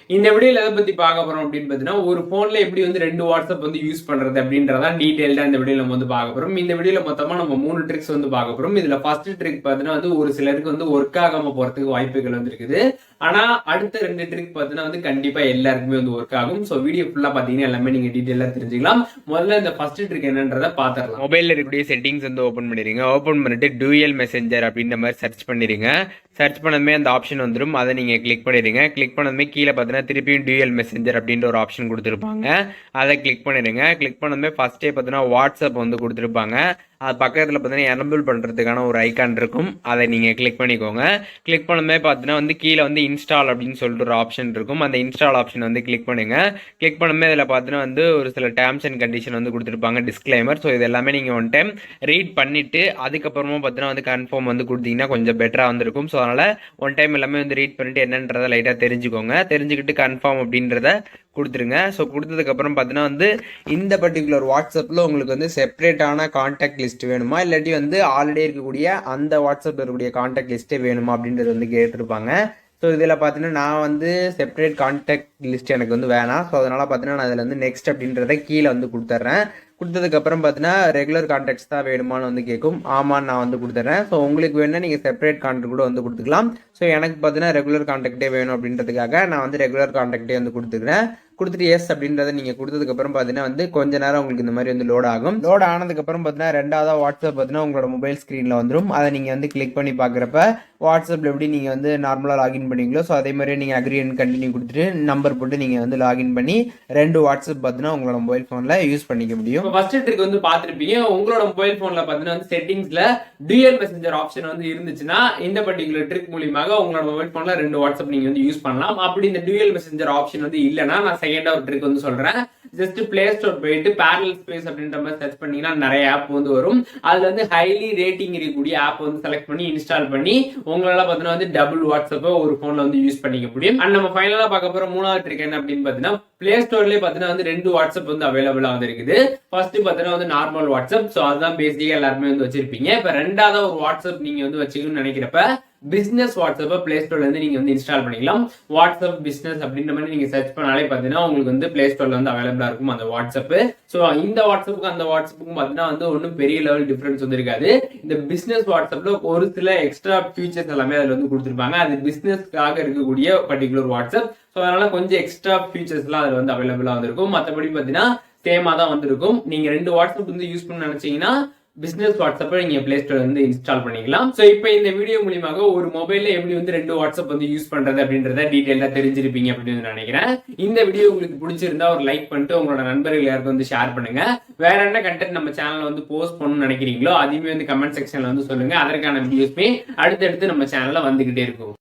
இந்த வீடியோல எதை பத்தி பார்க்க போறோம் அப்படின்னு பார்த்தீங்கன்னா, ஒரு போன்ல எப்படி வந்து 2 வாட்ஸ்அப் வந்து யூஸ் பண்றது அப்படின்றதான் டீடைல்டா இந்த வீடியோல நம்ம வந்து பார்க்க போறோம். இந்த வீடியோல மொத்தமா நம்ம 3 ட்ரிக்ஸ் வந்து பார்க்க போறோம். இதுல ஃபர்ஸ்ட் ட்ரிக் பார்த்தீங்கன்னா வந்து ஒரு சிலருக்கு வந்து ஒர்க் ஆகாம போறதுக்கு வாய்ப்புகள் வந்து இருக்குது. ஆனா அடுத்த 2 ட்ரிக் பார்த்தீங்கன்னா வந்து கண்டிப்பா எல்லாருக்குமே வந்து ஒர்க் ஆகும். சோ வீடியோ ஃபுல்லா பாத்தீங்கன்னா எல்லாமே நீங்க டீடைலா தெரிஞ்சுக்கலாம். முதல்ல இந்த ஃபர்ஸ்ட் ட்ரிக் என்னன்றதை பாத்திரலாம். மொபைல்ல இருக்கக்கூடிய செட்டிங்ஸ் வந்து ஓபன் பண்ணிடுங்க. ஓபன் பண்ணிட்டு டூயல் மெசேஞ்சர் அப்படின்ற மாதிரி சர்ச் பண்ணிடுங்க. சர்ச் பண்ணதுமே அந்த ஆப்ஷன் வந்துடும். அதை நீங்க கிளிக் பண்ணிடுங்க. கிளிக் பண்ணதுமே கீழே பார்த்தீங்கன்னா திருப்பியும் டூயல் மெசேஞ்சர் அப்படின்ற ஒரு ஆப்ஷன் கொடுத்துருப்பாங்க. அதை கிளிக் பண்ணிடுங்க. கிளிக் பண்ணதுமே ஃபர்ஸ்டே பார்த்தீங்கன்னா வாட்ஸ்அப் வந்து கொடுத்துருப்பாங்க. அது பக்கத்தில் பார்த்தீங்கன்னா எனபிள் பண்ணுறதுக்கான ஒரு ஐக்கான் இருக்கும். அதை நீங்கள் கிளிக் பண்ணிக்கோங்க. கிளிக் பண்ணதுமே பார்த்தீங்கன்னா வந்து கீழே வந்து இன்ஸ்டால் அப்படின்னு சொல்லிட்டு ஒரு ஆப்ஷன் இருக்கும். அந்த இன்ஸ்டால் ஆப்ஷன் வந்து கிளிக் பண்ணுங்க. கிளிக் பண்ணுமே இதில் பார்த்தீங்கன்னா வந்து ஒரு சில டேர்ம்ஸ் அண்ட் கண்டிஷன் வந்து கொடுத்துருப்பாங்க, டிஸ்க்ளைமர். ஸோ இது எல்லாமே நீங்கள் ஒன் டைம் ரீட் பண்ணிட்டு அதுக்கப்புறமா பார்த்தீங்கன்னா வந்து கன்ஃபார்ம் வந்து கொடுத்தீங்கன்னா கொஞ்சம் பெட்டராக வந்துருக்கும். ஸோ அதனால் ஒன் டைம் எல்லாமே வந்து ரீட் பண்ணிட்டு என்னன்றதை லைட்டாக தெரிஞ்சுக்கோங்க. தெரிஞ்சுக்கிட்டு கன்ஃபார்ம் அப்படின்றத கொடுத்துருங்க. ஸோ கொடுத்ததுக்கப்புறம் பார்த்தீங்கன்னா வந்து இந்த பர்டிகுலர் வாட்ஸ்அப்பில் உங்களுக்கு வந்து செப்பரேட்டான கான்டாக்ட் லிஸ்ட் வேணுமா, இல்லாட்டி வந்து ஆல்ரெடி இருக்கக்கூடிய அந்த வாட்ஸ்அப்பில் இருக்கக்கூடிய கான்டாக்ட் லிஸ்ட்டே வேணுமா அப்படின்றது வந்து கேட்டிருப்பாங்க. ஸோ இதில் பார்த்தீங்கன்னா நான் வந்து செப்பரேட் கான்டாக்ட் லிஸ்ட் எனக்கு வந்து வேணாம். ஸோ அதனால் பார்த்தீங்கன்னா நான் இதில் வந்து நெக்ஸ்ட் அப்படின்றத கீழே வந்து கொடுத்துட்றேன். கொடுத்ததுக்கப்புறம் பார்த்தீங்கன்னா ரெகுலர் கான்டாக்ட்ஸ் தான் வேணுமான்னு வந்து கேட்கும். ஆமான்னு நான் வந்து கொடுத்துட்றேன். ஸோ உங்களுக்கு வேணுன்னா நீங்கள் செப்பரேட் கான்டாக்ட் கூட வந்து கொடுத்துக்கலாம். ஸோ எனக்கு பார்த்தீங்கன்னா ரெகுலர் கான்டாக்டே வேணும் அப்படின்றதுக்காக நான் வந்து ரெகுலர் கான்டாக்டே வந்து கொடுத்துக்கிறேன். கொடுத்துட்டு எஸ் அப்படின்றத நீங்கள் கொடுத்ததுக்கப்புறம் பார்த்தீங்கன்னா வந்து கொஞ்ச நேரம் உங்களுக்கு இந்த மாதிரி வந்து லோட் ஆகும். லோட் ஆனதுக்கப்புறம் பார்த்தீங்கன்னா ரெண்டாவது வாட்ஸ்அப் பார்த்தீங்கன்னா உங்களோட மொபைல் ஸ்க்ரீனில் வந்துடும். அதை நீங்கள் வந்து கிளிக் பண்ணி பார்க்குறப்ப வாட்ஸ்அப்பில் எப்படி நீங்கள் வந்து நார்மலாக லாகின் பண்ணீங்களோ ஸோ அதே மாதிரி நீங்கள் அக்ரி அண்ட் கண்டினியூ கொடுத்துட்டு நம்பர் போட்டு நீங்கள் வந்து லாகின் பண்ணி 2 வாட்ஸ்அப் பார்த்தீங்கன்னா உங்களோட மொபைல் ஃபோனில் யூஸ் பண்ணிக்க முடியும். ஃபர்ஸ்ட் ட்ரிக் வந்து பார்த்துருப்பீங்க. உங்களோட மொபைல் ஃபோனில் பார்த்தீங்கன்னா வந்து செட்டிங்ஸில் டூயல் மெசேஞ்சர் ஆப்ஷன் வந்து இருந்துச்சுன்னா இந்த பர்டிகுலர் ட்ரிக் மூலியமாக உங்களோட மொபைல் ஃபோனில் 2 வாட்ஸ்அப் நீங்கள் வந்து யூஸ் பண்ணலாம். அப்படி இந்த டூயல் மெசேஞ்சர் ஆப்ஷன் வந்து இல்லைன்னா நான் செகண்டா ஒரு ட்ரிக் வந்து சொல்றேன். ஜஸ்ட் பிளே ஸ்டோர் போயிட்டு பேரலல் ஸ்பேஸ் அப்படின்ற மாதிரி சர்ச் பண்ணீங்கன்னா நிறைய ஆப் வந்து வரும். அதுல வந்து ஹைலி ரேட்டிங் இருக்கக்கூடிய ஆப் வந்து செலக்ட் பண்ணி இன்ஸ்டால் பண்ணி உங்களால பார்த்தீங்கன்னா வந்து டபுள் வாட்ஸ்அப் ஒரு போன்ல வந்து யூஸ் பண்ணிக்க முடியும். அண்ட் நம்ம ஃபைனலா பார்க்க போற மூணாவது ட்ரிக் என்ன அப்படின்னு பார்த்தீங்கன்னா பிளே ஸ்டோர்லயே பார்த்தீங்கன்னா வந்து 2 வாட்ஸ்அப் வந்து அவைலபிளா வந்து இருக்குது. ஃபர்ஸ்ட் பார்த்தீங்கன்னா வந்து நார்மல் வாட்ஸ்அப். ஸோ அதுதான் பேசிக்கா எல்லாருமே வந்து வச்சிருப்பீங்க. இப்ப ரெண்டாவது ஒரு வாட்ஸ்அப் நீங்க வந்து வச்சுக்கணும்னு நினைக்கிறப்ப பிசினஸ் வாட்ஸ்அப்பை பிளே ஸ்டோர்ல இருந்து நீங்க வந்து இன்ஸ்டால் பண்ணிக்கலாம். வாட்ஸ்அப் பிசினஸ் அப்படின்ற மாதிரி நீங்க சர்ச் பண்ணாலே பாத்தீங்கன்னா உங்களுக்கு வந்து பிளே ஸ்டோர்ல வந்து அவைலபிளா இருக்கும் அந்த வாட்ஸ்அப். சோ இந்த வாட்ஸ்அப்புக்கும் அந்த வாட்ஸ்அப்புக்கும் பாத்தீங்கன்னா வந்து ஒன்றும் பெரிய லெவல் டிஃபரன்ஸ் வந்து இருக்காது. இந்த பிசினஸ் வாட்ஸ்அப்ல ஒரு சில எக்ஸ்ட்ரா ஃபீச்சர்ஸ் எல்லாமே அதுல வந்து கொடுத்துருப்பாங்க. அது பிசினஸ்க்காக இருக்கக்கூடிய பர்டிகுலர் வாட்ஸ்அப். ஸோ அதனால கொஞ்சம் எக்ஸ்ட்ரா ஃபீச்சர்ஸ் எல்லாம் அதுல வந்து அவைலபிளா வந்திருக்கும். மற்றபடி பாத்தீங்கன்னா சேமா தான் வந்திருக்கும். நீங்க 2 வாட்ஸ்அப் வந்து யூஸ் பண்ண நினைச்சீங்கன்னா பிசினஸ் வாட்ஸ்அப்பை நீங்க பிளே ஸ்டோர்ல வந்து இன்ஸ்டால் பண்ணிக்கலாம். சோ இப்போ இந்த வீடியோ மூலமாக ஒரு மொபைல்ல எப்படி வந்து 2 வாட்ஸ்அப் வந்து யூஸ் பண்றது அப்படின்றத டீடைலா தெரிஞ்சிருப்பீங்க அப்படின்னு நினைக்கிறேன். இந்த வீடியோ உங்களுக்கு பிடிச்சிருந்தா ஒரு லைக் பண்ணிட்டு உங்களோட நண்பர்கள் யாருக்கு வந்து ஷேர் பண்ணுங்க. வேற என்ன கண்டென்ட் நம்ம சேனல்ல வந்து போஸ்ட் பண்ணணும்னு நினைக்கிறீங்களோ அதையுமே வந்து கமெண்ட் செக்ஷன்ல வந்து சொல்லுங்க. அதற்கான வீடியோஸ்மே அடுத்தடுத்து நம்ம சேனல்ல வந்துகிட்டே இருக்கும்.